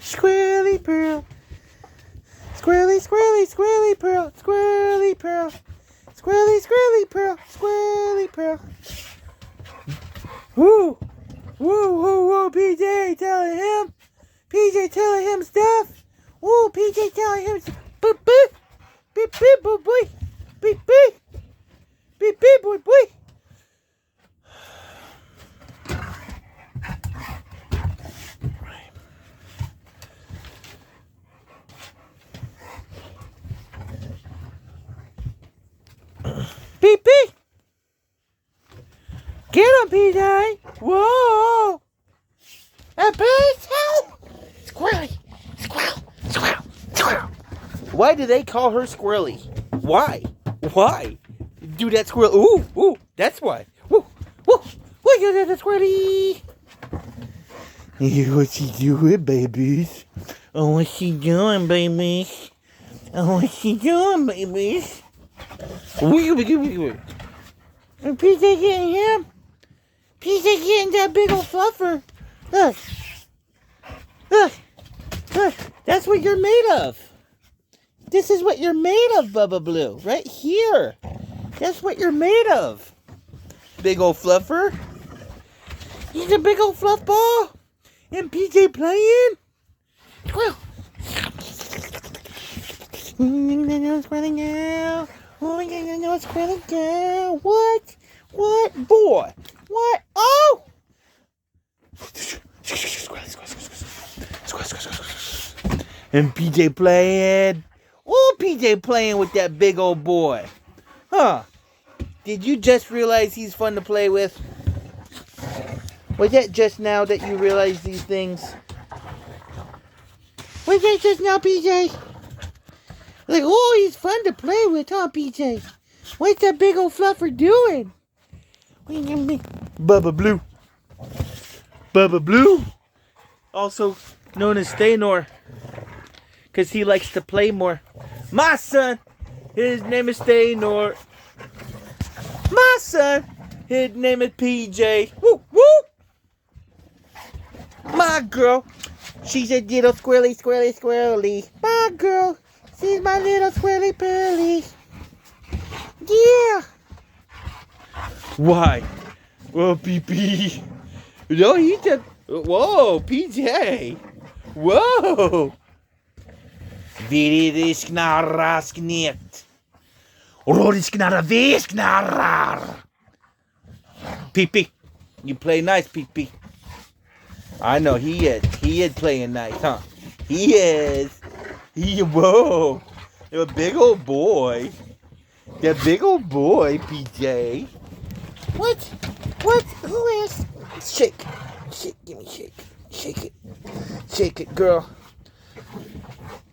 Squirrely Pearl. Squirrely, squirrely, squirrely Pearl. Squirrely Pearl. Squirrely, squirrely Pearl. Squirrely Pearl. Woo! Woo, woo, woo, PJ telling him. PJ telling him stuff. Woo, PJ telling him stuff. Boop, boop. Beep, beep, boop, boy. Beep, beep. Beep, beep, boy, boy. Beep, beep. Get him, PJ. Whoa. A beast. Squirrely. Squirrel. Squirrel. Squirrel. Why do they call her Squirrely? Why? Why? Do that squirrel. Ooh, ooh. That's why. Woo, woo. Look at that Squirrely. What's she doing, babies? Oh, what's she doing, babies? Oh, what's she doing, babies? And PJ getting him. PJ getting that big old fluffer. Look. Look. Look. That's what you're made of. This is what you're made of, Bubba Blue. Right here. That's what you're made of. Big old fluffer. He's a big old fluff ball. And PJ playing. Well. Squirrely girl. Oh, no, squirrely girl. What? What? Boy. What? Oh! And PJ playing. Oh, PJ playing with that big old boy. Huh. Did you just realize he's fun to play with? Was that just now that you realized these things? Was that just now, PJ? Like, oh, he's fun to play with, huh, PJ? What's that big old fluffer doing? Bubba Blue. Bubba Blue. Also known as Staynor. Because he likes to play more. My son, his name is Staynor. My son, his name is PJ. Woo, woo. My girl, she's a little squirrely, squirrely, squirrely. My girl, she's my little squirrely pearly. Yeah. Why? Well, PP. No, he just. Whoa, PJ. Whoa. Viridisknarasknet. Rodisknaravisknarar. PP. You play nice, PP. I know he is. He is playing nice, huh? He is. Whoa. You're a big old boy. That big old boy, PJ. What? What? Who is? Shake. Shake. Give me shake. Shake it. Shake it, girl.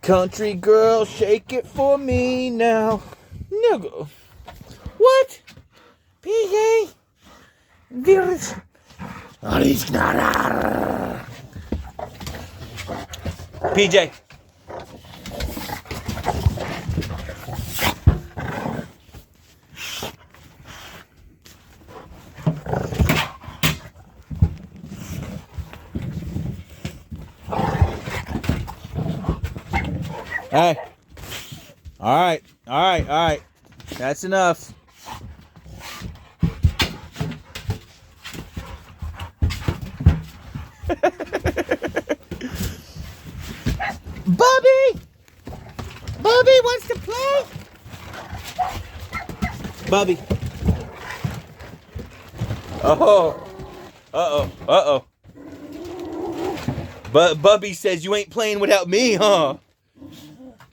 Country girl, shake it for me now. Nigga. What? PJ? There's... PJ. Hey. All right. That's enough. Bubby! Bubby wants to play? Bubby. Uh-oh. But Bubby says you ain't playing without me, huh?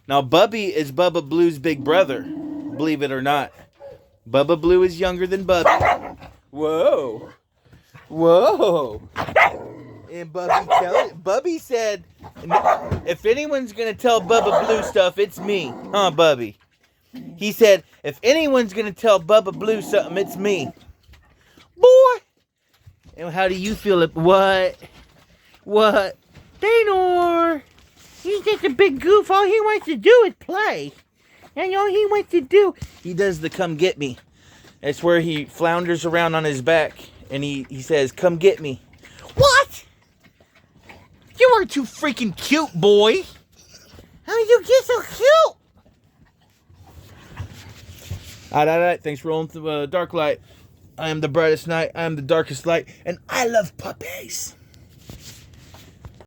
Now, Bubby is Bubba Blue's big brother, believe it or not. Bubba Blue is younger than Bubby. Whoa. And Bubby said, if anyone's going to tell Bubba Blue stuff, it's me. Huh, Bubby? He said, if anyone's going to tell Bubba Blue something, it's me. Boy. And how do you feel? What? Staynor. He's just a big goof. All he wants to do is play. And all he wants to do, he does the come get me. It's where he flounders around on his back. And he says, come get me. What? You are too freaking cute, boy. How did you get so cute? All right. Thanks for rolling through dark light. I am the brightest night. I am the darkest light. And I love puppies.